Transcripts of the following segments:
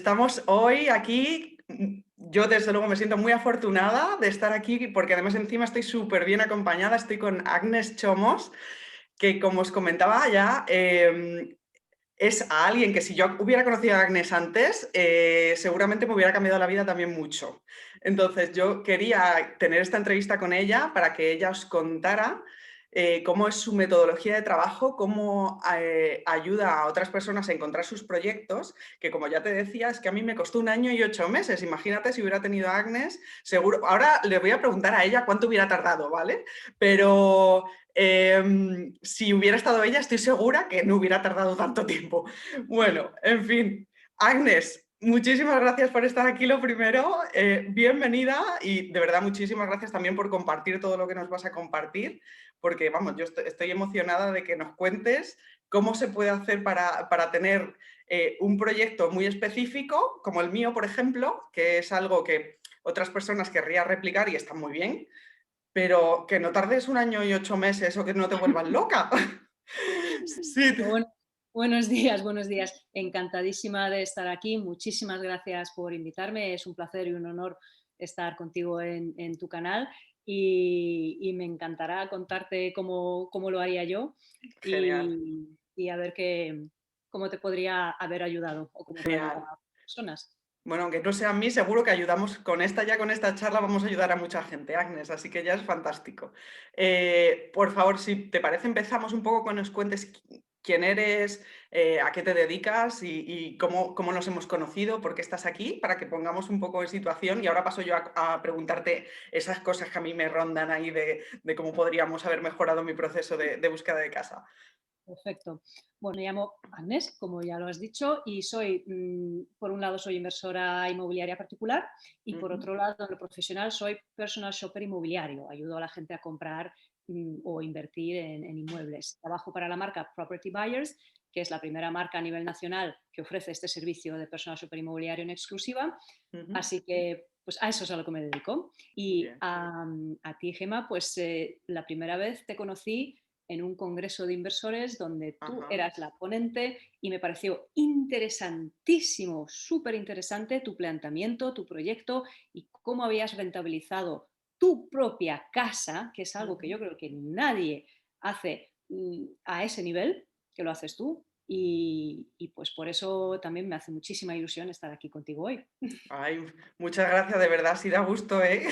Estamos hoy aquí. Yo desde luego me siento muy afortunada de estar aquí porque además encima estoy súper bien acompañada. Estoy con Agnes Chomos, que como os comentaba ya, es a alguien que si yo hubiera conocido a Agnes antes, seguramente me hubiera cambiado la vida también mucho. Entonces yo quería tener esta entrevista con ella para que ella os contara cómo es su metodología de trabajo, cómo ayuda a otras personas a encontrar sus proyectos, que como ya te decía, es que a mí me costó 1 año y 8 meses. Imagínate si hubiera tenido a Agnes, seguro. Ahora le voy a preguntar a ella cuánto hubiera tardado, ¿vale? Pero si hubiera estado ella, estoy segura que no hubiera tardado tanto tiempo. Bueno, en fin. Agnes, muchísimas gracias por estar aquí lo primero. Bienvenida y de verdad muchísimas gracias también por compartir todo lo que nos vas a compartir, porque vamos, yo estoy emocionada de que nos cuentes cómo se puede hacer para tener un proyecto muy específico, como el mío, por ejemplo, que es algo que otras personas querrían replicar y está muy bien, pero que no tardes 1 año y 8 meses o que no te vuelvas loca. Sí. Bueno, buenos días, buenos días. Encantadísima de estar aquí. Muchísimas gracias por invitarme. Es un placer y un honor estar contigo en tu canal y me encantará contarte cómo lo haría yo Genial, y a ver cómo te podría haber ayudado o cómo puede ayudar genial. a personas. Bueno, aunque no sea a mí, seguro que ayudamos con esta charla vamos a ayudar a mucha gente, Agnes, así que ya es fantástico. Por favor, si te parece, empezamos un poco con nos cuentes quién eres, a qué te dedicas y cómo nos hemos conocido, por qué estás aquí, para que pongamos un poco en situación. Y ahora paso yo a preguntarte esas cosas que a mí me rondan ahí de cómo podríamos haber mejorado mi proceso de búsqueda de casa. Perfecto. Bueno, me llamo Agnes, como ya lo has dicho, y soy, por un lado, soy inversora inmobiliaria particular y por Ujú, otro lado, en lo profesional, soy personal shopper inmobiliario. Ayudo a la gente a comprar o invertir en inmuebles. Trabajo para la marca Property Buyers, que es la primera marca a nivel nacional que ofrece este servicio de personal shopper inmobiliario en exclusiva. ujú. Así que, pues a eso es a lo que me dedico. Y Bien. a ti, Gemma, pues la primera vez te conocí en un congreso de inversores donde tú Ajá. eras la ponente y me pareció interesantísimo, súper interesante tu planteamiento, tu proyecto y cómo habías rentabilizado tu propia casa, que es algo que Ujú. yo creo que nadie hace a ese nivel, que lo haces tú. Y pues por eso también me hace muchísima ilusión estar aquí contigo hoy. Ay, muchas gracias, de verdad, sí da gusto, ¿eh?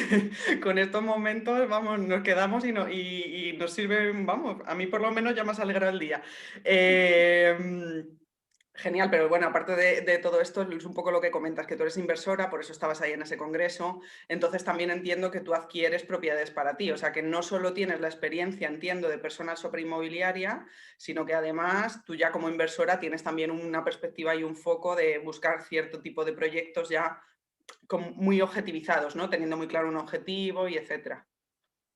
Con estos momentos, vamos, nos quedamos y nos sirven, vamos, a mí por lo menos ya me has alegrado el día. Em, Genial, pero bueno, aparte de todo esto, es un poco lo que comentas, que tú eres inversora, por eso estabas ahí en ese congreso, entonces también entiendo que tú adquieres propiedades para ti, o sea que no solo tienes la experiencia, entiendo, de persona inmobiliaria, sino que además tú ya como inversora tienes también una perspectiva y un foco de buscar cierto tipo de proyectos ya muy objetivizados, ¿no? Teniendo muy claro un objetivo y etcétera.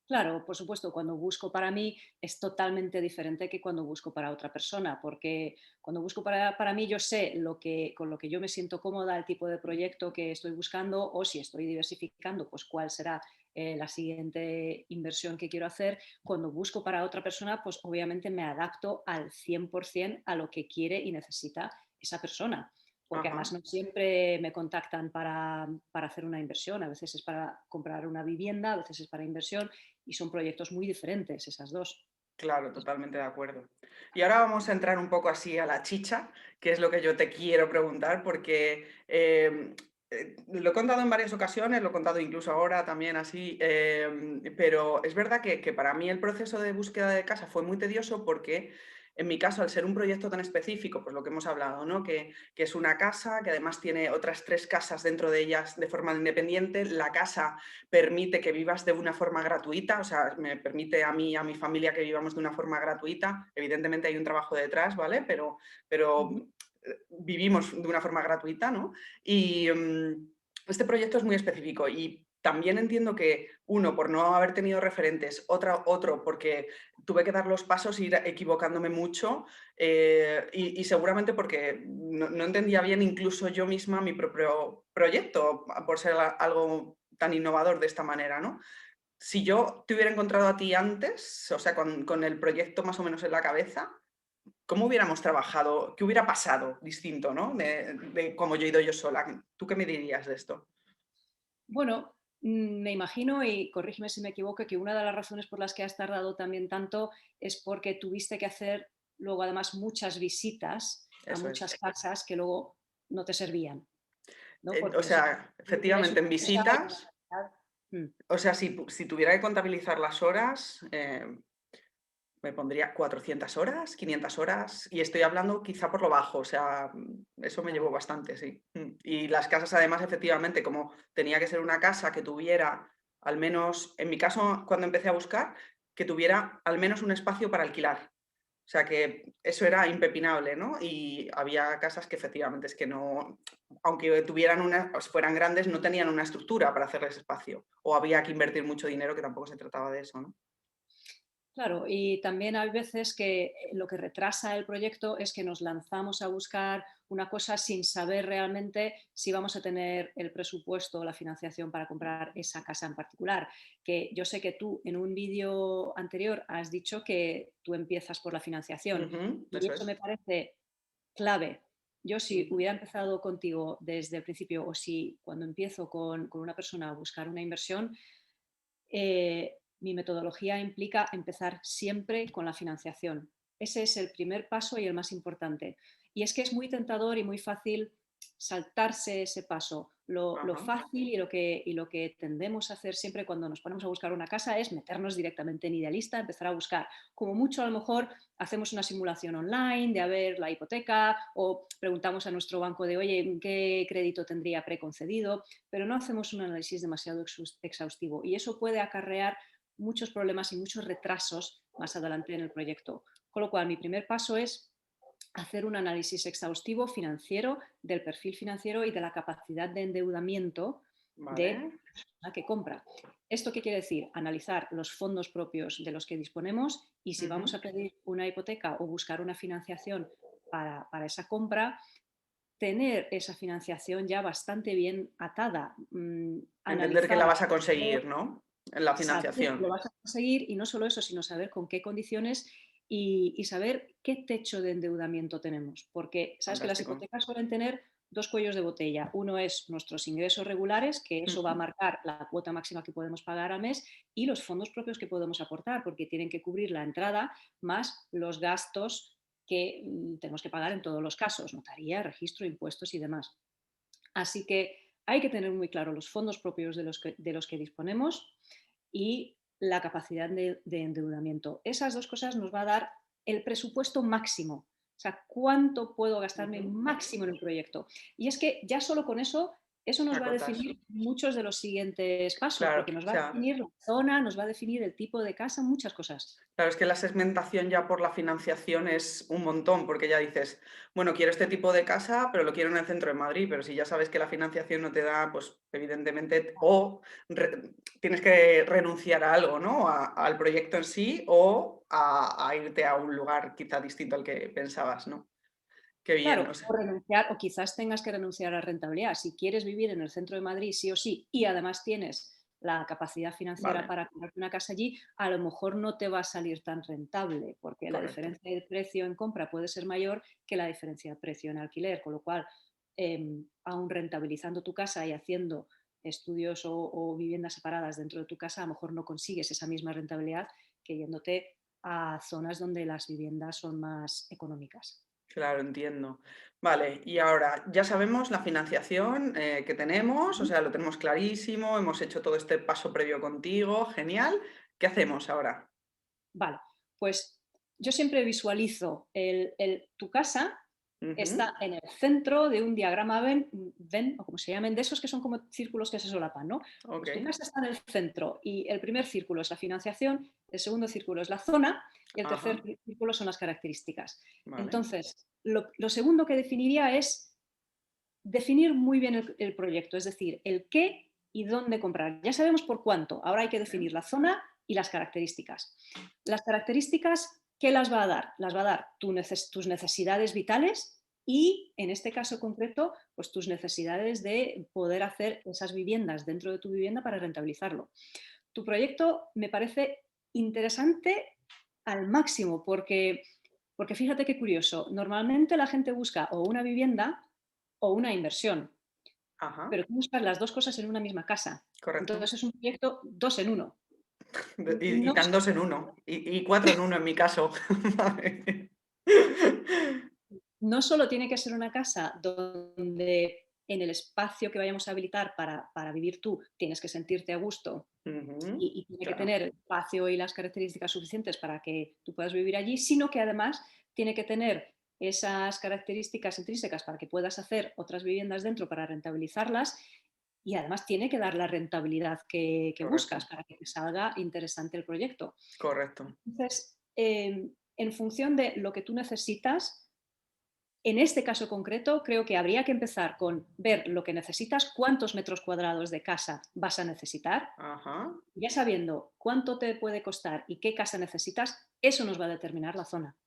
Claro, por supuesto, cuando busco para mí es totalmente diferente que cuando busco para otra persona, porque cuando busco para mí yo sé con lo que yo me siento cómoda, el tipo de proyecto que estoy buscando o si estoy diversificando, pues cuál será la siguiente inversión que quiero hacer. Cuando busco para otra persona, pues obviamente me adapto al 100% a lo que quiere y necesita esa persona porque además Ajá. no siempre me contactan para hacer una inversión, a veces es para comprar una vivienda, a veces es para inversión y son proyectos muy diferentes esas dos. Claro, totalmente de acuerdo. Y ahora vamos a entrar un poco así a la chicha, que es lo que yo te quiero preguntar, porque lo he contado en varias ocasiones, lo he contado incluso ahora también así, pero es verdad que para mí el proceso de búsqueda de casa fue muy tedioso porque en mi caso, al ser un proyecto tan específico, pues lo que hemos hablado, ¿no? Que es una casa, que además tiene otras 3 casas dentro de ellas de forma independiente, la casa permite que vivas de una forma gratuita, o sea, me permite a mí y a mi familia que vivamos de una forma gratuita. Evidentemente hay un trabajo detrás, ¿vale? Pero Ujú. vivimos de una forma gratuita, ¿no? Y este proyecto es muy específico y también entiendo que, uno, por no haber tenido referentes, otro, porque tuve que dar los pasos e ir equivocándome mucho y seguramente porque no entendía bien incluso yo misma mi propio proyecto, por ser algo tan innovador de esta manera, ¿no? Si yo te hubiera encontrado a ti antes, o sea, con el proyecto más o menos en la cabeza, cómo hubiéramos trabajado, qué hubiera pasado distinto, ¿no? De cómo yo he ido yo sola. ¿Tú qué me dirías de esto? Bueno, me imagino, y corrígeme si me equivoco, que una de las razones por las que has tardado también tanto es porque tuviste que hacer luego además muchas visitas a Eso es. muchas casas que luego no te servían, ¿no? Porque O eso, sea, tienes efectivamente, una en cosa y una visitas, calidad. o sea, si tuviera que contabilizar las horas, me pondría 400 horas, 500 horas, y estoy hablando quizá por lo bajo, o sea, eso me llevó Vale. bastante, sí. Y las casas, además, efectivamente, como tenía que ser una casa que tuviera, al menos, en mi caso, cuando empecé a buscar, que tuviera al menos un espacio para alquilar. O sea que eso era impepinable, ¿no? Y había casas que efectivamente es que no, aunque tuvieran una, pues fueran grandes, no tenían una estructura para hacerles espacio. O había que invertir mucho dinero, que tampoco se trataba de eso, ¿no? Claro, y también hay veces que lo que retrasa el proyecto es que nos lanzamos a buscar una cosa sin saber realmente si vamos a tener el presupuesto o la financiación para comprar esa casa en particular. Que yo sé que tú en un vídeo anterior has dicho que tú empiezas por la financiación Ujú, y eso eso me es. parece clave. Yo si Ujú, hubiera empezado contigo desde el principio o si cuando empiezo con una persona a buscar una inversión, mi metodología implica empezar siempre con la financiación. Ese es el primer paso y el más importante. Y es que es muy tentador y muy fácil saltarse ese paso. Lo ajá. fácil y lo que tendemos a hacer siempre cuando nos ponemos a buscar una casa es meternos directamente en Idealista, empezar a buscar. Como mucho, a lo mejor hacemos una simulación online de a ver la hipoteca o preguntamos a nuestro banco de, oye, ¿qué crédito tendría preconcedido? Pero no hacemos un análisis demasiado exhaustivo y eso puede acarrear muchos problemas y muchos retrasos más adelante en el proyecto. Con lo cual, mi primer paso es hacer un análisis exhaustivo financiero del perfil financiero y de la capacidad de endeudamiento Vale. de la persona que compra. ¿Esto qué quiere decir? Analizar los fondos propios de los que disponemos y si vamos Ujú. a pedir una hipoteca o buscar una financiación para esa compra, tener esa financiación ya bastante bien atada, Entender que la analizar, vas a conseguir, ¿no? En la saber que lo financiación. vas a conseguir y no solo eso, sino saber con qué condiciones y saber qué techo de endeudamiento tenemos. Porque sabes que las Fantástico. hipotecas suelen tener dos cuellos de botella. Uno es nuestros ingresos regulares, que eso va a Ujú. marcar la cuota máxima que podemos pagar al mes, y los fondos propios que podemos aportar, porque tienen que cubrir la entrada más los gastos que tenemos que pagar en todos los casos, notaría, registro, impuestos y demás. Así que hay que tener muy claro los fondos propios de los que disponemos y la capacidad de endeudamiento. Esas dos cosas nos va a dar el presupuesto máximo. O sea, cuánto puedo gastarme Ujú. máximo en el proyecto. Y es que ya solo con eso nos va a Acotas. definir muchos de los siguientes pasos, Claro, porque nos o va a sea, definir la zona, nos va a definir el tipo de casa, muchas cosas. claro, es que la segmentación ya por la financiación es un montón, porque ya dices, bueno, quiero este tipo de casa, pero lo quiero en el centro de Madrid, pero si ya sabes que la financiación no te da, pues evidentemente, o tienes que renunciar a algo, ¿no? Al proyecto en sí, o a irte a un lugar quizá distinto al que pensabas, ¿no? Qué Claro, bien, o sea, o renunciar, o quizás tengas que renunciar a rentabilidad. Si quieres vivir en el centro de Madrid sí o sí y además tienes la capacidad financiera vale, para comprarte una casa allí, a lo mejor no te va a salir tan rentable porque la correcto. diferencia de precio en compra puede ser mayor que la diferencia de precio en alquiler, con lo cual, aún rentabilizando tu casa y haciendo estudios o viviendas separadas dentro de tu casa, a lo mejor no consigues esa misma rentabilidad que yéndote a zonas donde las viviendas son más económicas. Claro, entiendo. Vale, y ahora ya sabemos la financiación que tenemos, o sea, lo tenemos clarísimo, hemos hecho todo este paso previo contigo, genial. ¿Qué hacemos ahora? Vale, pues yo siempre visualizo tu casa Ujú, está en el centro de un diagrama Venn, o como se llamen, de esos que son como círculos que se solapan, ¿no? ok, Pues tu casa está en el centro y el primer círculo es la financiación, el segundo círculo es la zona y el tercer ajá, círculo son las características. vale. Entonces, lo segundo que definiría es definir muy bien el proyecto, es decir, el qué y dónde comprar. Ya sabemos por cuánto, ahora hay que definir Ok, la zona y las características. Las características, ¿qué las va a dar? Las va a dar tus necesidades vitales y, en este caso concreto, pues tus necesidades de poder hacer esas viviendas dentro de tu vivienda para rentabilizarlo. Tu proyecto me parece interesante al máximo porque Porque fíjate qué curioso, normalmente la gente busca o una vivienda o una inversión, Ajá, pero tú buscas las 2 cosas en una misma casa. correcto. Entonces es un proyecto 2 en uno. Y No tan dos en uno, y cuatro en uno en mi caso. Vale. no solo tiene que ser una casa donde en el espacio que vayamos a habilitar para vivir tú tienes que sentirte a gusto Ujú, y tiene que claro, tener el espacio y las características suficientes para que tú puedas vivir allí, sino que además tiene que tener esas características intrínsecas para que puedas hacer otras viviendas dentro para rentabilizarlas y además tiene que dar la rentabilidad que buscas correcto, para que te salga interesante el proyecto. correcto. Entonces, en función de lo que tú necesitas, en este caso concreto, creo que habría que empezar con ver lo que necesitas, cuántos metros cuadrados de casa vas a necesitar. Ajá, Ya sabiendo cuánto te puede costar y qué casa necesitas, eso nos va a determinar la zona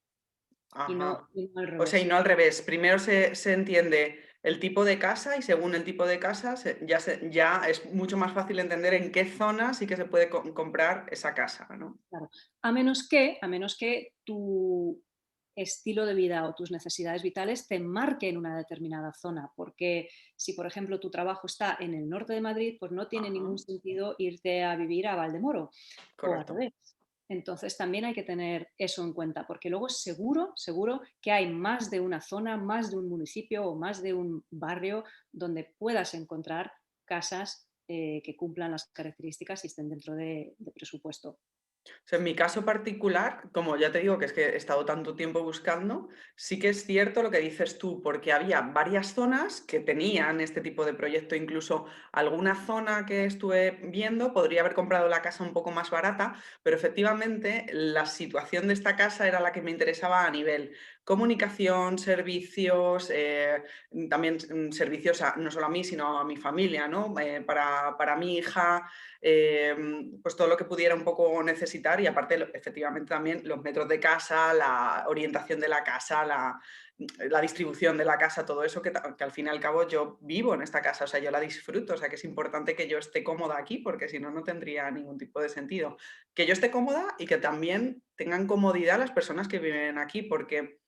ajá. y no al O sea, y no revés. al revés. Primero se entiende el tipo de casa y según el tipo de casa ya es mucho más fácil entender en qué zona sí que se puede comprar esa casa, ¿no? Claro. A menos que tu estilo de vida o tus necesidades vitales te marquen una determinada zona, porque si, por ejemplo, tu trabajo está en el norte de Madrid, pues no tiene Ajá, ningún sentido irte a vivir a Valdemoro o al correcto. revés. Entonces también hay que tener eso en cuenta, porque luego seguro, seguro que hay más de una zona, más de un municipio o más de un barrio donde puedas encontrar casas que cumplan las características y estén dentro de presupuesto. O sea, en mi caso particular, como ya te digo que es que he estado tanto tiempo buscando, sí que es cierto lo que dices tú, porque había varias zonas que tenían este tipo de proyecto, incluso alguna zona que estuve viendo, podría haber comprado la casa un poco más barata, pero efectivamente la situación de esta casa era la que me interesaba a nivel comunicación, servicios, también servicios no solo a mí, sino a mi familia, ¿no? Para mi hija, pues todo lo que pudiera un poco necesitar y aparte, efectivamente, también los metros de casa, la orientación de la casa, la distribución de la casa, todo eso que al fin y al cabo yo vivo en esta casa, o sea, yo la disfruto, o sea, que es importante que yo esté cómoda aquí porque si no, no tendría ningún tipo de sentido. Que yo esté cómoda y que también tengan comodidad las personas que viven aquí, porque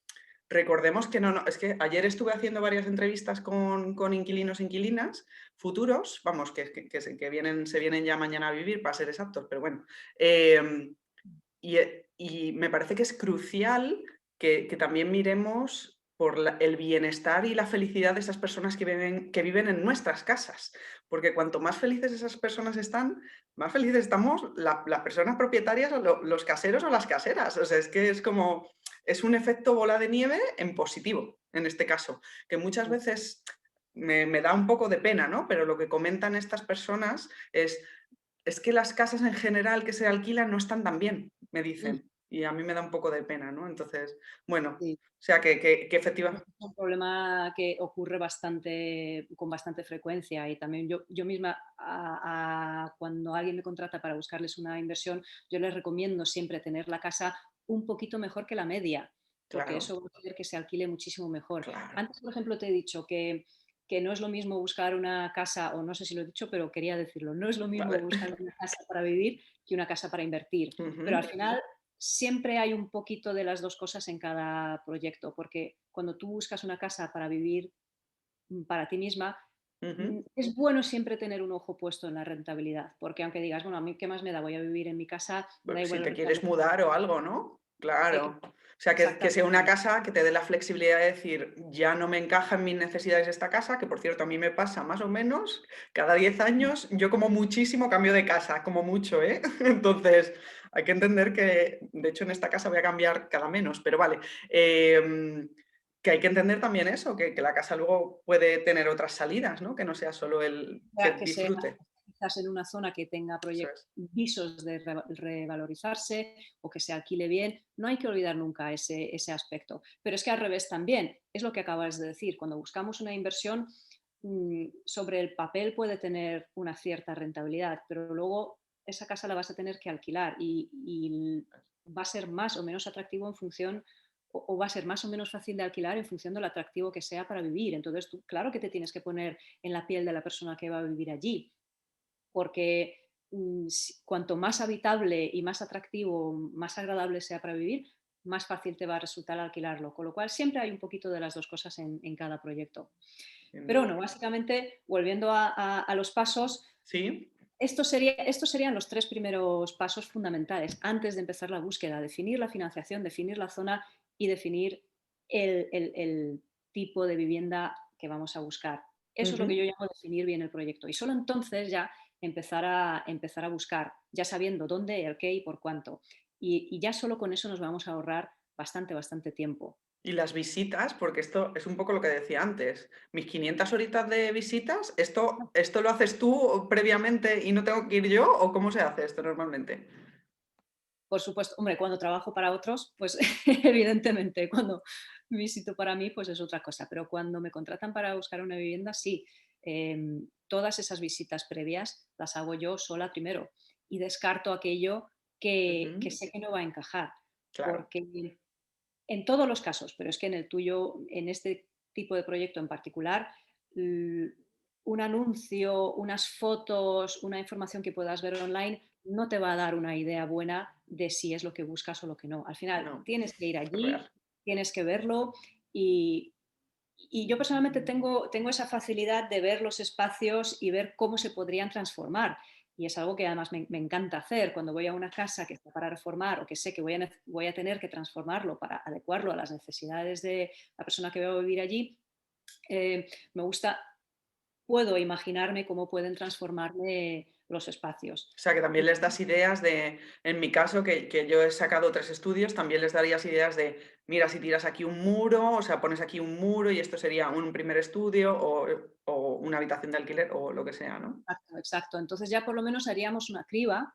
recordemos que no, es que ayer estuve haciendo varias entrevistas con inquilinos e inquilinas futuros, vamos, que vienen, se vienen ya mañana a vivir, para ser exactos, pero bueno. Y me parece que es crucial que también miremos por el bienestar y la felicidad de esas personas que viven en nuestras casas, porque cuanto más felices esas personas están, más felices estamos las personas propietarias o los caseros o las caseras. O sea, es que es como, es un efecto bola de nieve en positivo, en este caso, que muchas veces me da un poco de pena, ¿no? Pero lo que comentan estas personas es que las casas en general que se alquilan no están tan bien, me Mm, dicen, y a mí me da un poco de pena, ¿no? Entonces, bueno, sí. o sea que Es efectiva un problema que ocurre bastante, con bastante frecuencia y también yo misma, cuando alguien me contrata para buscarles una inversión, yo les recomiendo siempre tener la casa un poquito mejor que la media, porque claro, eso va a hacer que se alquile muchísimo mejor. claro, Antes, por ejemplo, te he dicho que no es lo mismo buscar una casa, o no sé si lo he dicho, pero quería decirlo, no es lo mismo vale. buscar una casa para vivir que una casa para invertir. Pero al Ujú, final siempre hay un poquito de las dos cosas en cada proyecto, porque cuando tú buscas una casa para vivir para ti misma, ujú. es bueno siempre tener un ojo puesto en la rentabilidad, porque aunque digas, bueno, a mí qué más me da, voy a vivir en mi casa, me da Pues si igual el te quieres rentable. mudar o algo, ¿no? Claro. O sea, que sea una Exactamente. casa que te dé la flexibilidad de decir, ya no me encaja en mis necesidades esta casa, que por cierto a mí me pasa más o menos cada 10 años, yo como muchísimo cambio de casa, como mucho, ¿eh? Entonces, hay que entender que, de hecho, en esta casa voy a cambiar cada menos, pero vale. Que hay que entender también eso, que la casa luego puede tener otras salidas, ¿no? Que no sea solo el que Que sea disfrute. quizás en una zona que tenga Eso es. visos de revalorizarse o que se alquile bien, no hay que olvidar nunca ese aspecto. Pero es que al revés también, es lo que acabas de decir, cuando buscamos una inversión, sobre el papel puede tener una cierta rentabilidad, pero luego esa casa la vas a tener que alquilar y va a ser más o menos atractivo en función o va a ser más o menos fácil de alquilar en función del atractivo que sea para vivir. Entonces, tú, claro que te tienes que poner en la piel de la persona que va a vivir allí, porque cuanto más habitable y más atractivo, más agradable sea para vivir, más fácil te va a resultar alquilarlo. Con lo cual siempre hay un poquito de las dos cosas en cada proyecto. sin Pero duda. bueno, básicamente, volviendo a los pasos, Sí, estos serían los tres primeros pasos fundamentales antes de empezar la búsqueda: definir la financiación, definir la zona y definir el tipo de vivienda que vamos a buscar. Eso es lo que yo ujú. llamo definir bien el proyecto. Y solo entonces ya empezar a buscar, ya sabiendo dónde, el qué y por cuánto. Y ya solo con eso nos vamos a ahorrar bastante, bastante tiempo. Y las visitas, porque esto es un poco lo que decía antes, mis 500 horitas de visitas, ¿esto lo haces tú previamente y no tengo que ir yo? ¿O cómo se hace esto normalmente? Por supuesto, hombre, cuando trabajo para otros, pues evidentemente, cuando visito para mí, pues es otra cosa, pero cuando me contratan para buscar una vivienda, sí, todas esas visitas previas las hago yo sola primero y descarto aquello que Ujú, sé que no va a encajar, claro, porque en todos los casos, pero es que en el tuyo, en este tipo de proyecto en particular, l- un anuncio, unas fotos, una información que puedas ver online no te va a dar una idea buena de si es lo que buscas o lo que no. Al final no, tienes que ir es real. allí, tienes que verlo y, y yo personalmente tengo esa facilidad de ver los espacios y ver cómo se podrían transformar. Y es algo que además me encanta hacer cuando voy a una casa que está para reformar o que sé que voy a tener que transformarlo para adecuarlo a las necesidades de la persona que va a vivir allí. Me gusta, puedo imaginarme cómo pueden transformarme los espacios. O sea, que también les das ideas de, en mi caso, que yo he sacado 3 estudios, también les darías ideas de, mira, si tiras aquí un muro, o sea, pones aquí un muro y esto sería un primer estudio o una habitación de alquiler o lo que sea, ¿no? Exacto, exacto. Entonces ya por lo menos haríamos una criba,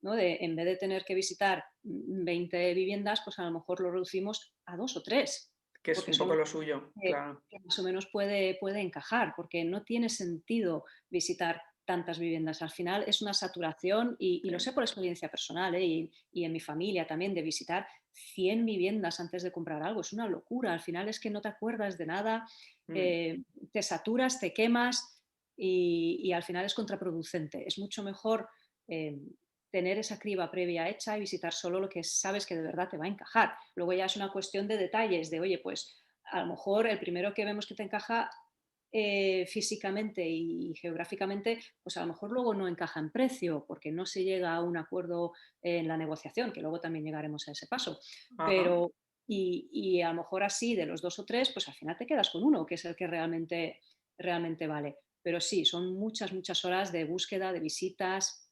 ¿no? De, en vez de tener que visitar 20 viviendas, pues a lo mejor lo reducimos a dos o tres, Que es porque un son poco los lo suyo, claro. que más o menos puede encajar, porque no tiene sentido visitar tantas viviendas. Al final es una saturación y lo Sí. sé por experiencia personal, ¿eh? Y en mi familia también, de visitar 100 viviendas antes de comprar algo. Es una locura. Al final es que no te acuerdas de nada, Mm. te saturas, te quemas y al final es contraproducente. Es mucho mejor eh, tener esa criba previa hecha y visitar solo lo que sabes que de verdad te va a encajar. Luego ya es una cuestión de detalles, de oye, pues a lo mejor el primero que vemos que te encaja físicamente y geográficamente, pues a lo mejor luego no encaja en precio porque no se llega a un acuerdo en la negociación, que luego también llegaremos a ese paso. Ajá. Pero, y a lo mejor así de los dos o tres, pues al final te quedas con uno, que es el que realmente vale. Pero sí, son muchas, muchas horas de búsqueda, de visitas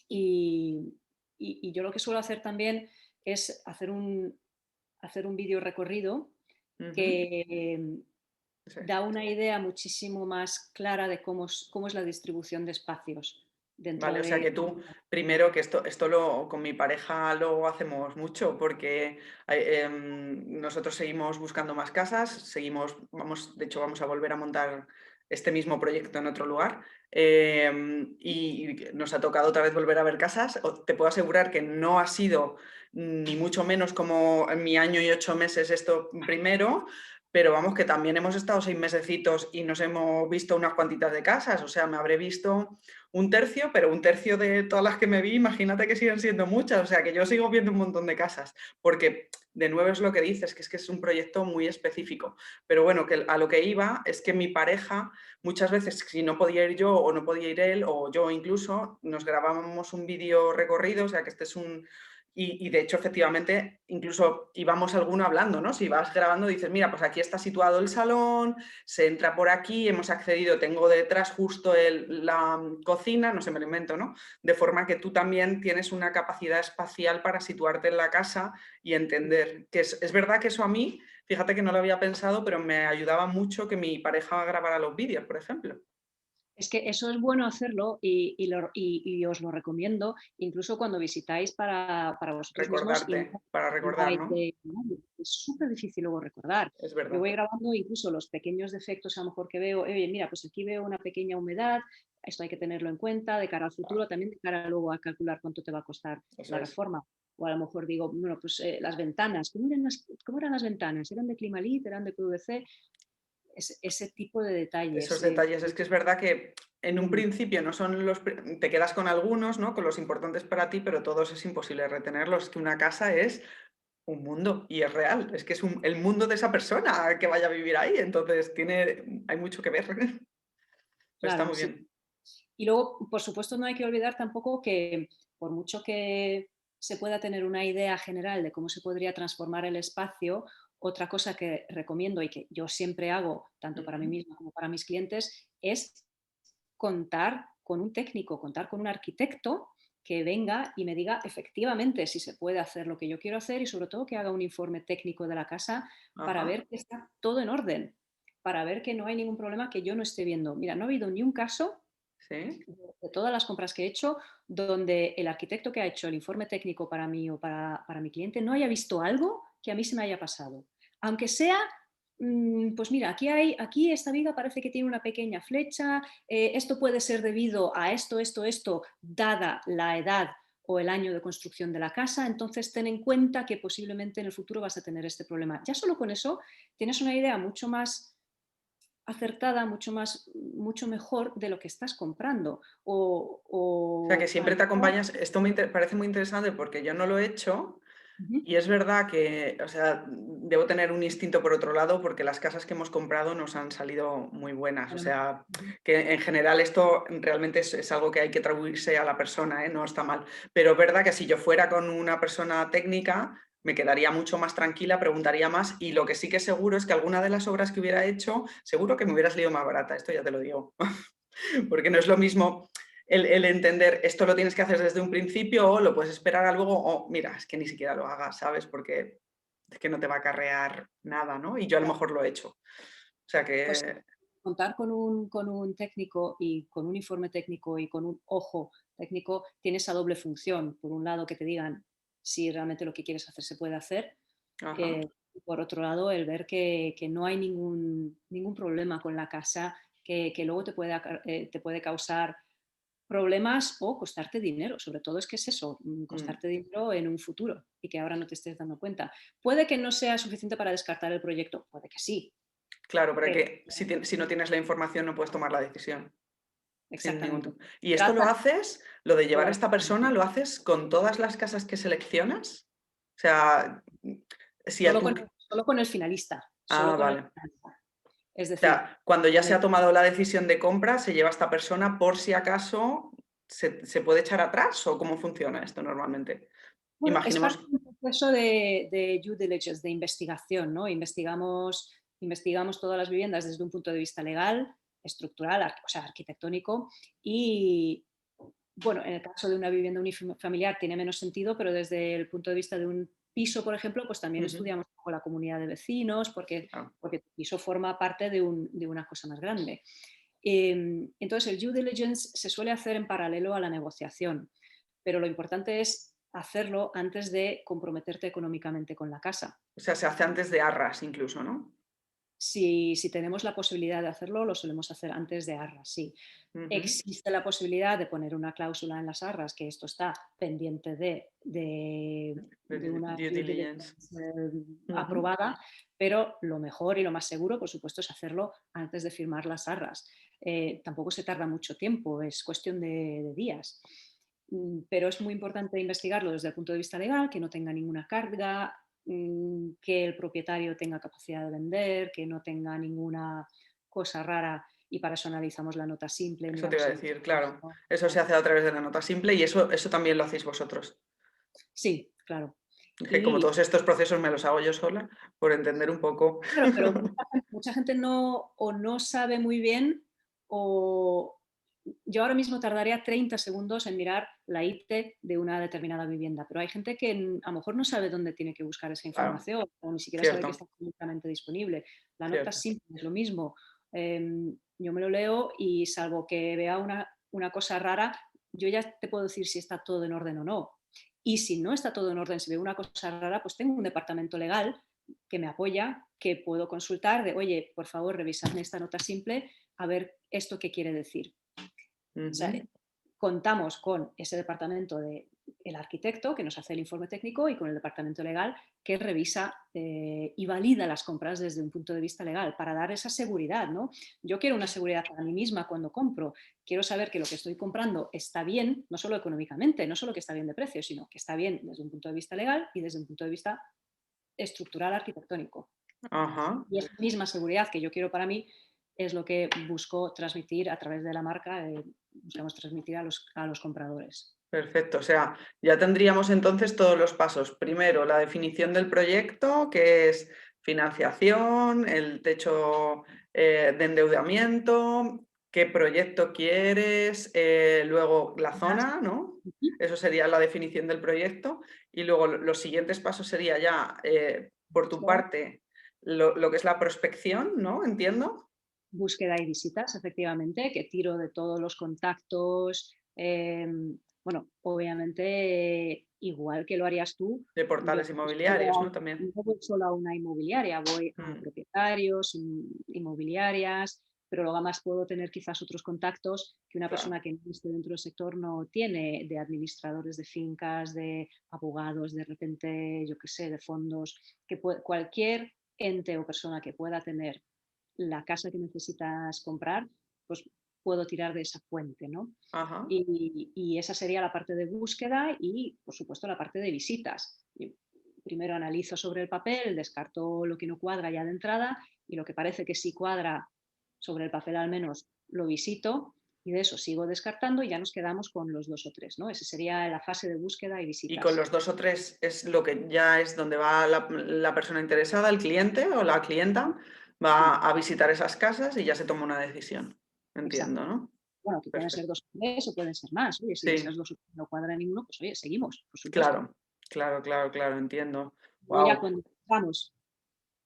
y, y yo lo que suelo hacer también es hacer un vídeo recorrido Ujú. que Sí. da una idea muchísimo más clara de cómo es la distribución de espacios dentro Vale, o sea de... que tú, primero, que esto con mi pareja lo hacemos mucho, porque nosotros seguimos buscando más casas, de hecho, vamos a volver a montar este mismo proyecto en otro lugar, y nos ha tocado otra vez volver a ver casas. Te puedo asegurar que no ha sido ni mucho menos como en mi año y 8 meses esto primero, pero vamos, que también hemos estado 6 mesecitos y nos hemos visto unas cuantitas de casas, o sea, me habré visto un tercio, pero un tercio de todas las que me vi, imagínate que siguen siendo muchas, o sea que yo sigo viendo un montón de casas, porque de nuevo es lo que dices, que es un proyecto muy específico. Pero bueno, que a lo que iba es que mi pareja, muchas veces, si no podía ir yo o no podía ir él, o yo incluso, nos grabábamos un vídeo recorrido, o sea que este es un... Y de hecho, efectivamente, incluso íbamos alguno hablando, ¿no? Si vas grabando, dices, mira, pues aquí está situado el salón, se entra por aquí, hemos accedido, tengo detrás justo la cocina, no sé, me lo invento, ¿no? De forma que tú también tienes una capacidad espacial para situarte en la casa y entender que es verdad que eso a mí, fíjate que no lo había pensado, pero me ayudaba mucho que mi pareja grabara los vídeos, por ejemplo. Es que eso es bueno hacerlo y os lo recomiendo, incluso cuando visitáis para vosotros mismos y no Recordarte, para recordar, tengáis ¿no? de memoria. Es súper difícil luego recordar. Es Yo verdad. voy grabando incluso los pequeños defectos a lo mejor que veo, oye, mira, pues aquí veo una pequeña humedad, esto hay que tenerlo en cuenta de cara al Ah, futuro, también de cara luego a calcular cuánto te va a costar eso la es. reforma. O a lo mejor digo, bueno, pues las ventanas, ¿cómo eran las ventanas? ¿Eran de Climalit? ¿Eran de PVC? Ese tipo de Esos detalles. detalles, es que es verdad que en un Mm, principio no son te quedas con algunos, ¿no? Con los importantes para ti, pero todos es imposible retenerlos. Es que una casa es un mundo y es real, es que es el mundo de esa persona que vaya a vivir ahí, entonces hay mucho que ver. Pues está Claro, muy sí. bien. Y luego, por supuesto, no hay que olvidar tampoco que por mucho que se pueda tener una idea general de cómo se podría transformar el espacio, otra cosa que recomiendo y que yo siempre hago, tanto para mí Ujú. misma como para mis clientes, es contar con un técnico, contar con un arquitecto que venga y me diga efectivamente si se puede hacer lo que yo quiero hacer y sobre todo que haga un informe técnico de la casa para Ajá, ver que está todo en orden, para ver que no hay ningún problema que yo no esté viendo. Mira, no ha habido ni un caso sí. de todas las compras que he hecho donde el arquitecto que ha hecho el informe técnico para mí o para mi cliente no haya visto algo que a mí se me haya pasado. Aunque sea, pues mira, aquí esta viga parece que tiene una pequeña flecha, esto puede ser debido a esto, dada la edad o el año de construcción de la casa, entonces ten en cuenta que posiblemente en el futuro vas a tener este problema. Ya solo con eso tienes una idea mucho más acertada, mucho mejor de lo que estás comprando. O sea, que A lo siempre te mejor, acompañas, esto parece muy interesante porque yo no lo he hecho. ujú, Y es verdad que, o sea, debo tener un instinto por otro lado porque las casas que hemos comprado nos han salido muy buenas. O fenomenal. sea, Ujú. que en general esto realmente es algo que hay que atribuirse a la persona, ¿eh? No está mal. Pero es verdad que si yo fuera con una persona técnica, me quedaría mucho más tranquila, preguntaría más y lo que sí que seguro es que alguna de las obras que hubiera hecho, seguro que me hubiera salido más barata. Esto ya te lo digo. Porque no es lo mismo el entender esto lo tienes que hacer desde un principio o lo puedes esperar a luego o mira, es que ni siquiera lo hagas, ¿sabes? Porque es que no te va a acarrear nada, ¿no? Y yo a lo Claro. mejor lo he hecho. O sea Pues que, contar con un técnico y con un informe técnico y con un ojo técnico tiene esa doble función. Por un lado, que te digan si realmente lo que quieres hacer se puede hacer. ajá, Y por otro lado, el ver que no hay ningún problema con la casa que luego te puede causar problemas o costarte dinero. Sobre todo es que es eso, mm, costarte dinero en un futuro y que ahora no te estés dando cuenta. Puede que no sea suficiente para descartar el proyecto, puede que sí, claro, pero pero que si no tienes la información no puedes tomar la decisión. Sin ningún exactamente. ¿Y esto lo Trata haces, lo de llevar a todas las esta persona, lo haces con todas las casas que seleccionas? O sea, si a tú solo con el finalista, solo con el vale. finalista. Es O decir, sea, cuando ya con se el ha tomado la decisión de compra, se lleva a esta persona por si acaso se puede echar atrás o cómo funciona esto normalmente. Bueno, es parte Imaginemos, de un proceso de due diligence, de investigación, ¿no? Investigamos todas las viviendas desde un punto de vista legal, estructural, o sea, arquitectónico y, bueno, en el caso de una vivienda unifamiliar tiene menos sentido, pero desde el punto de vista de un piso, por ejemplo, pues también ujú, estudiamos con la comunidad de vecinos, claro, porque tu piso forma parte de una cosa más grande. Entonces, el due diligence se suele hacer en paralelo a la negociación, pero lo importante es hacerlo antes de comprometerte económicamente con la casa. o sea, se hace antes de arras incluso, ¿no? Si tenemos la posibilidad de hacerlo, lo solemos hacer antes de arras, sí. Ujú, Existe la posibilidad de poner una cláusula en las arras que esto está pendiente de una due due diligence. diligence Ujú, aprobada, pero lo mejor y lo más seguro, por supuesto, es hacerlo antes de firmar las arras. Tampoco se tarda mucho tiempo, es cuestión de días. Pero es muy importante investigarlo desde el punto de vista legal, que no tenga ninguna carga, que el propietario tenga capacidad de vender, que no tenga ninguna cosa rara y para eso analizamos la nota simple, eso te iba miramos a el decir, claro. contexto. Eso se hace a través de la nota simple y eso también lo hacéis vosotros. Sí, claro. Que como Y todos estos procesos me los hago yo sola, por entender un poco. claro, pero mucha gente no sabe muy bien o yo ahora mismo tardaría 30 segundos en mirar la IT de una determinada vivienda, pero hay gente que a lo mejor no sabe dónde tiene que buscar esa Claro, información o ni siquiera sabe que cierto, está públicamente disponible. La nota cierto. simple es lo mismo. Yo me lo leo y salvo que vea una cosa rara, yo ya te puedo decir si está todo en orden o no. Y si no está todo en orden, si veo una cosa rara, pues tengo un departamento legal que me apoya, que puedo consultar de, oye, por favor, revisadme esta nota simple a ver esto qué quiere decir. O sea, Ujú. contamos con ese departamento de el arquitecto que nos hace el informe técnico y con el departamento legal que revisa y valida las compras desde un punto de vista legal para dar esa seguridad, ¿no? Yo quiero una seguridad para mí misma cuando compro. Quiero saber que lo que estoy comprando está bien, no solo económicamente, no solo que está bien de precio, sino que está bien desde un punto de vista legal y desde un punto de vista estructural arquitectónico. Ajá. Y esa misma seguridad que yo quiero para mí es lo que busco transmitir a través de la marca, buscamos transmitir a los compradores. Perfecto, o sea, ya tendríamos entonces todos los pasos. Primero, la definición del proyecto, que es financiación, el techo de endeudamiento, qué proyecto quieres, luego la zona, ¿no? Ujú. Eso sería la definición del proyecto. Y luego los siguientes pasos sería ya, por tu Búsqueda, parte, lo que es la prospección, ¿no? Entiendo, búsqueda y visitas, efectivamente, que tiro de todos los contactos. Bueno, obviamente, igual que lo harías tú, de yo portales no voy solo inmobiliarios, a, ¿no? También. no voy solo a una inmobiliaria, voy a Mm, propietarios, inmobiliarias, pero luego además puedo tener quizás otros contactos que una claro. persona que no esté dentro del sector no tiene, de administradores de fincas, de abogados, de repente, yo qué sé, de fondos, cualquier ente o persona que pueda tener la casa que necesitas comprar, pues puedo tirar de esa fuente, ¿no? Ajá. Y esa sería la parte de búsqueda y, por supuesto, la parte de visitas. Y primero analizo sobre el papel, descarto lo que no cuadra ya de entrada y lo que parece que sí cuadra sobre el papel al menos lo visito y de eso sigo descartando y ya nos quedamos con los dos o tres, ¿no? Esa sería la fase de búsqueda y Y con visitas. los 2 o 3 es lo que ya es donde va la persona interesada, el cliente o la clienta, va Sí, a visitar esas casas y ya se toma una decisión. exacto. Entiendo, ¿no? Bueno, que pueden ser Perfecto. dos o tres o pueden ser más. Oye, si de esas Sí, dos no cuadra ninguno, pues oye, seguimos, por supuesto. claro, claro, claro, claro, entiendo. Luego ya Wow. cuando encontramos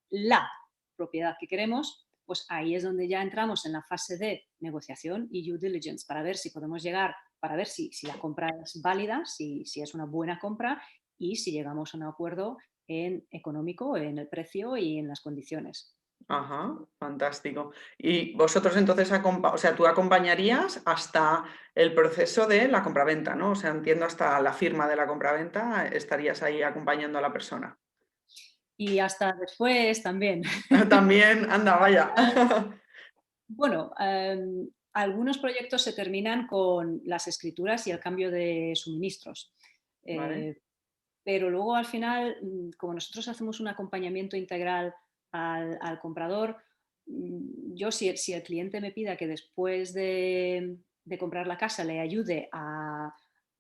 la propiedad que queremos, pues ahí es donde ya entramos en la fase de negociación y due diligence para ver si podemos llegar, para ver si la compra es válida, si es una buena compra y si llegamos a un acuerdo en económico, en el precio y en las condiciones. Ajá, fantástico. Y vosotros entonces, o sea, tú acompañarías hasta el proceso de la compraventa, ¿no? O sea, entiendo hasta la firma de la compraventa, estarías ahí acompañando a la persona. Y hasta después también. También, anda, vaya. Bueno, algunos proyectos se terminan con las escrituras y el cambio de suministros. Vale. Eh, pero luego al final, como nosotros hacemos un acompañamiento integral al comprador, yo si el cliente me pida que después de comprar la casa le ayude a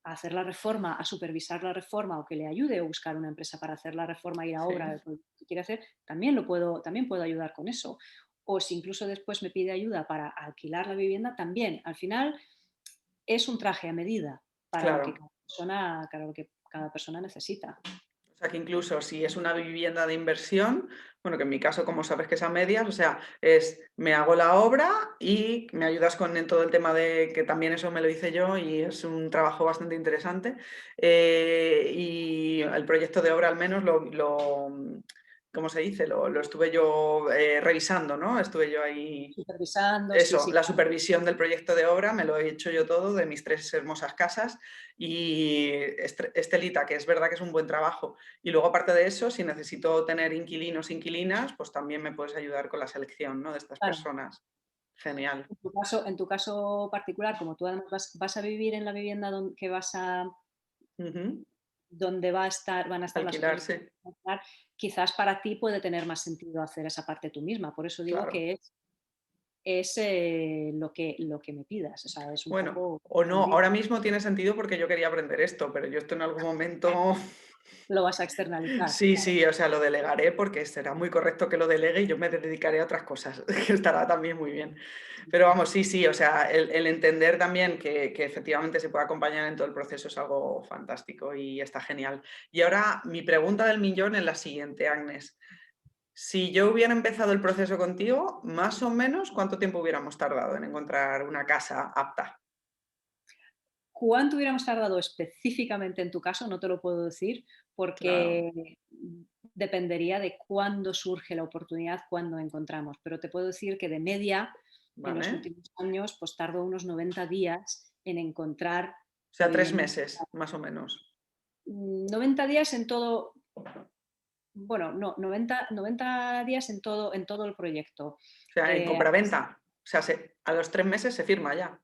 hacer la reforma, a supervisar la reforma o que le ayude a buscar una empresa para hacer la reforma y la obra Sí. que quiere hacer, también puedo ayudar con eso. O si incluso después me pide ayuda para alquilar la vivienda, también. Al final es un traje a medida para lo que Claro. cada persona necesita. O sea, que incluso si es una vivienda de inversión, bueno, que en mi caso, como sabes que es a medias, o sea, es me hago la obra y me ayudas con todo el tema de que también eso me lo hice yo y es un trabajo bastante interesante. Y el proyecto de obra al menos ¿cómo se dice? Lo estuve yo revisando, ¿no? Estuve yo ahí. Supervisando, sí, Eso, sí, la supervisión del proyecto de obra me lo he hecho yo todo de mis 3 hermosas casas y Estelita, que es verdad que es un buen trabajo. Y luego, aparte de eso, si necesito tener inquilinos, inquilinas, pues también me puedes ayudar con la selección, ¿no? De estas claro. personas. Genial. En tu caso particular, como tú además vas a vivir en la vivienda Ujú. donde van a estar las personas que Alquilarse, van a estar, quizás para ti puede tener más sentido hacer esa parte tú misma. Por eso digo claro. que es lo que me pidas. O sea, es un Bueno, poco o como no, dices, ahora mismo tiene sentido porque yo quería aprender esto, pero yo esto en algún momento. lo vas a externalizar. Sí, sí, o sea, lo delegaré porque será muy correcto que lo delegue y yo me dedicaré a otras cosas, que estará también muy bien. Sí, Pero sí. vamos, sí, sí, o sea, el entender también que efectivamente se puede acompañar en todo el proceso es algo fantástico y está genial. Y ahora mi pregunta del millón es la siguiente, Agnes. Si yo hubiera empezado el proceso contigo, más o menos, ¿cuánto tiempo hubiéramos tardado en encontrar una casa apta? ¿Cuánto hubiéramos tardado específicamente en tu caso? No te lo puedo decir Claro, porque dependería de cuándo surge la oportunidad, cuándo encontramos. Pero te puedo decir que de media, en los ¿vale? últimos años, pues tardo unos 90 días en encontrar O la sea, 3 vivienda. meses, más o menos. 90 días en todo, bueno, no, 90 días en todo el proyecto. O sea, en Eh, compraventa. O sea, a los 3 meses se firma ya.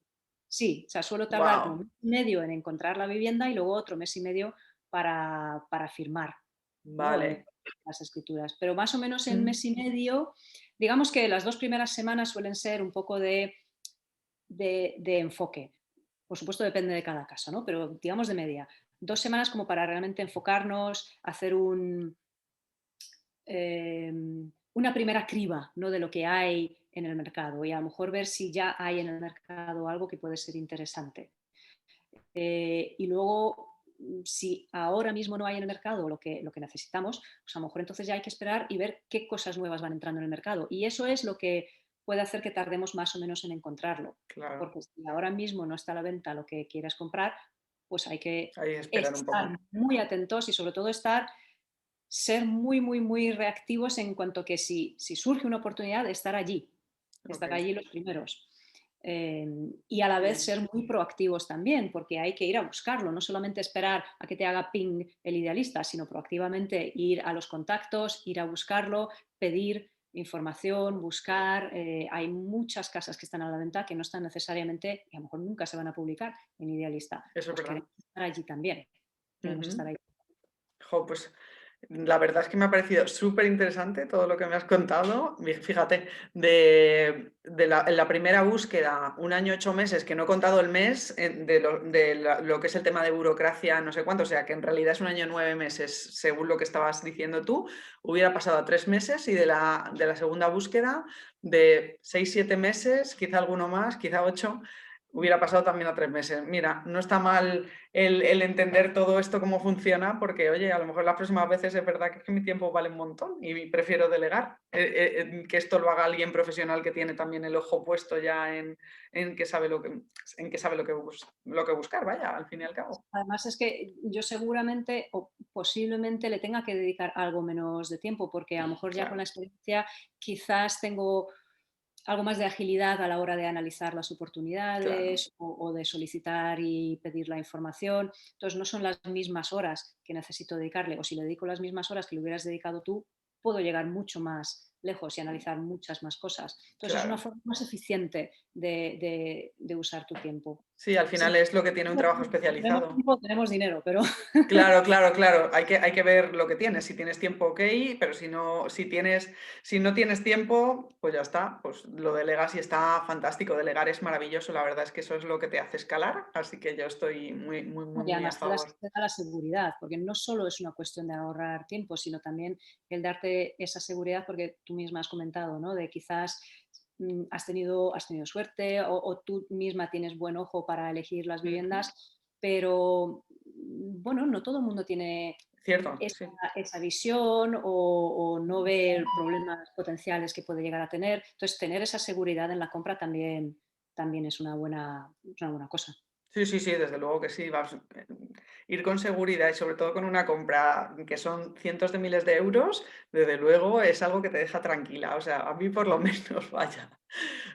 Sí, o sea, suelo tardar como Wow, un mes y medio en encontrar la vivienda y luego otro mes y medio para firmar. ¿no? Vale. Las escrituras. Pero más o menos en Mm. mes y medio, digamos que las 2 primeras semanas suelen ser un poco de enfoque. Por supuesto depende de cada caso, ¿no? Pero digamos de media. 2 semanas como para realmente enfocarnos, hacer una primera criba, ¿no? De lo que hay en el mercado y a lo mejor ver si ya hay en el mercado algo que puede ser interesante. Y luego, si ahora mismo no hay en el mercado lo que necesitamos, pues a lo mejor entonces ya hay que esperar y ver qué cosas nuevas van entrando en el mercado. Y eso es lo que puede hacer que tardemos más o menos en encontrarlo. Claro, Porque si ahora mismo no está a la venta lo que quieras comprar, pues hay que ahí esperar un poco. estar muy atentos y sobre todo ser muy, muy, muy reactivos en cuanto que si surge una oportunidad, Ok, estar allí los primeros. Y a la vez bien. ser muy proactivos también, porque hay que ir a buscarlo, no solamente esperar a que te haga ping el idealista, sino proactivamente ir a los contactos, ir a buscarlo, pedir información, buscar. Hay muchas casas que están a la venta que no están necesariamente, y a lo mejor nunca se van a publicar en idealista, Eso es pues verdad. queremos estar allí también, queremos estar Ujú. ahí. Jo, pues la verdad es que me ha parecido súper interesante todo lo que me has contado. Fíjate, en la primera búsqueda, 1 año, 8 meses, que no he contado el mes lo que es el tema de burocracia, no sé cuánto, o sea que en realidad es 1 año, 9 meses, según lo que estabas diciendo tú, hubiera pasado a 3 meses y de la segunda búsqueda de 6, 7 meses, quizá alguno más, quizá 8, hubiera pasado también a 3 meses. Mira, no está mal el entender todo esto, cómo funciona, porque, oye, a lo mejor las próximas veces es verdad que mi tiempo vale un montón y prefiero delegar, que esto lo haga alguien profesional que tiene también el ojo puesto ya en que sabe lo que buscar, vaya, al fin y al cabo. Además es que yo seguramente o posiblemente le tenga que dedicar algo menos de tiempo, porque a lo mejor ya con la Claro, experiencia quizás tengo algo más de agilidad a la hora de analizar las claro, oportunidades o de solicitar y pedir la información. Entonces no son las mismas horas que necesito dedicarle, o si le dedico las mismas horas que le hubieras dedicado tú, puedo llegar mucho más lejos y analizar muchas más cosas. Entonces es una claro. forma más eficiente de usar tu tiempo. Sí, al Sí, final es lo que tiene un trabajo tenemos especializado. tiempo, tenemos dinero, pero Claro, claro, claro. Hay que ver lo que tienes. Si tienes tiempo, ok, pero si no tienes tiempo, pues ya está. Pues lo delegas y está fantástico. Delegar es maravilloso. La verdad es que eso es lo que te hace escalar. Así que yo estoy muy, muy, muy, y muy a además favor. te da la seguridad, porque no solo es una cuestión de ahorrar tiempo, sino también el darte esa seguridad, porque tú misma has comentado, ¿no? De quizás has tenido suerte o tú misma tienes buen ojo para elegir las Ujú. viviendas, pero bueno, no todo el mundo tiene Cierto, esa, sí. esa visión o no ve problemas potenciales que puede llegar a tener. Entonces, tener esa seguridad en la compra también es una buena cosa. Sí, sí, sí, desde luego que sí. Ir con seguridad y sobre todo con una compra que son cientos de miles de euros, desde luego es algo que te deja tranquila. O sea, a mí por lo menos, vaya.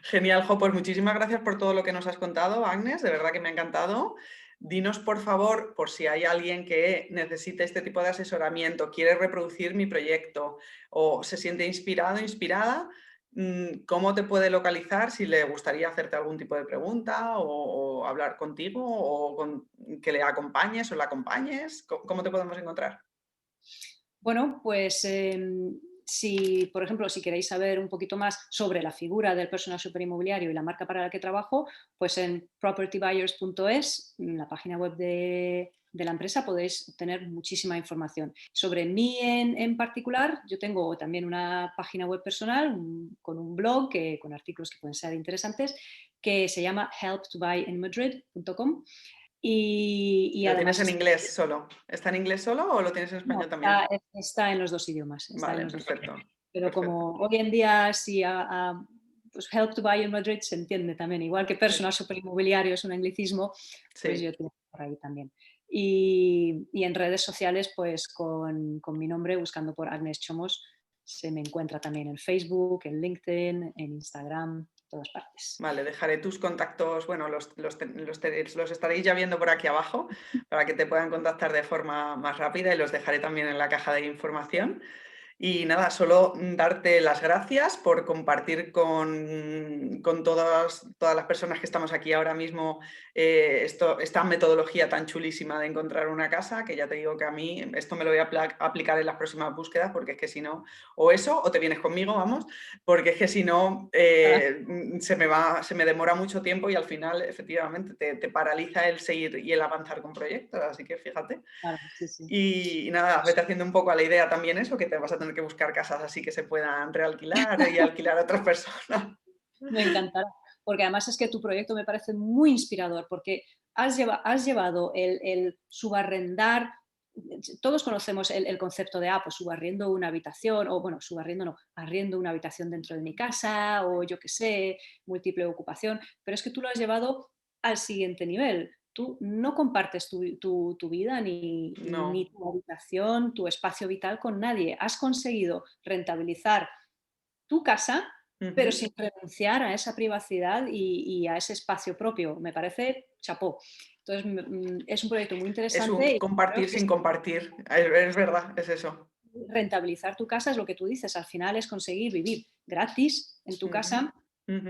Genial, Jo, pues muchísimas gracias por todo lo que nos has contado, Agnes, de verdad que me ha encantado. Dinos, por favor, por si hay alguien que necesite este tipo de asesoramiento, quiere reproducir mi proyecto o se siente inspirado, inspirada, ¿cómo te puede localizar si le gustaría hacerte algún tipo de pregunta o hablar contigo o que le acompañes o la acompañes? ¿Cómo te podemos encontrar? Bueno, pues si, por ejemplo, si queréis saber un poquito más sobre la figura del personal superinmobiliario y la marca para la que trabajo, pues en propertybuyers.es, en la página web de la empresa, podéis obtener muchísima información. Sobre mí en particular, yo tengo también una página web personal con un blog con artículos que pueden ser interesantes, que se llama helptobuyinmadrid.com y ¿Lo tienes además en inglés solo? ¿Está en inglés solo o lo tienes en no, español también? está en los dos idiomas, está en Vale, los dos idiomas. perfecto, Pero perfecto. como hoy en día si pues Help to Buy in Madrid se entiende también, igual que Sí, personal superinmobiliario es un anglicismo, pues sí. yo tengo por ahí también. Y en redes sociales, pues con mi nombre, buscando por Agnes Chomos, se me encuentra también en Facebook, en LinkedIn, en Instagram, en todas partes. Vale, dejaré tus contactos, bueno, los estaréis ya viendo por aquí abajo para que te puedan contactar de forma más rápida y los dejaré también en la caja de información. Y nada, solo darte las gracias por compartir con todas las personas que estamos aquí ahora mismo esta metodología tan chulísima de encontrar una casa, que ya te digo que a mí esto me lo voy a aplicar en las próximas búsquedas, porque es que si no, o eso, o te vienes conmigo, vamos, porque es que si no, se me demora mucho tiempo y al final efectivamente te paraliza el seguir y el avanzar con proyectos, así que fíjate. Claro, sí, sí. Y nada, vete haciendo un poco a la idea también eso, que te vas a tener que buscar casas así que se puedan realquilar y alquilar a otras personas. Me encantará, porque además es que tu proyecto me parece muy inspirador, porque has llevado el subarrendar, todos conocemos el concepto de, pues subarriendo una habitación, o bueno, subarriendo no, arriendo una habitación dentro de mi casa, o yo qué sé, múltiple ocupación, pero es que tú lo has llevado al siguiente nivel. Tú no compartes tu vida ni No. tu habitación, tu espacio vital con nadie. Has conseguido rentabilizar tu casa, pero Ujú. sin renunciar a esa privacidad y a ese espacio propio. Me parece chapó. Entonces, es un proyecto muy Es interesante un y creo compartir que sin compartir. Es verdad, es eso. rentabilizar tu casa es lo que tú dices. Al final es conseguir vivir gratis en tu Ujú, casa ujú.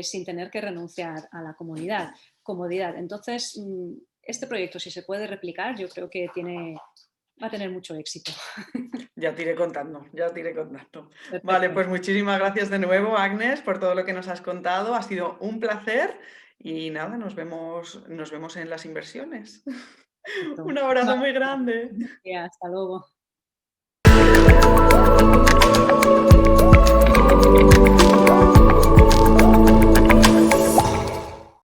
sin tener que renunciar a la comodidad. Entonces, este proyecto, si se puede replicar, yo creo que va a tener mucho éxito. Ya te iré contando, ya te iré contando. Vale, Perfecto. pues muchísimas gracias de nuevo, Agnes, por todo lo que nos has contado. Ha sido un placer y nada, nos vemos en las inversiones. Perfecto. Un abrazo muy Maravilla. grande. Hasta luego.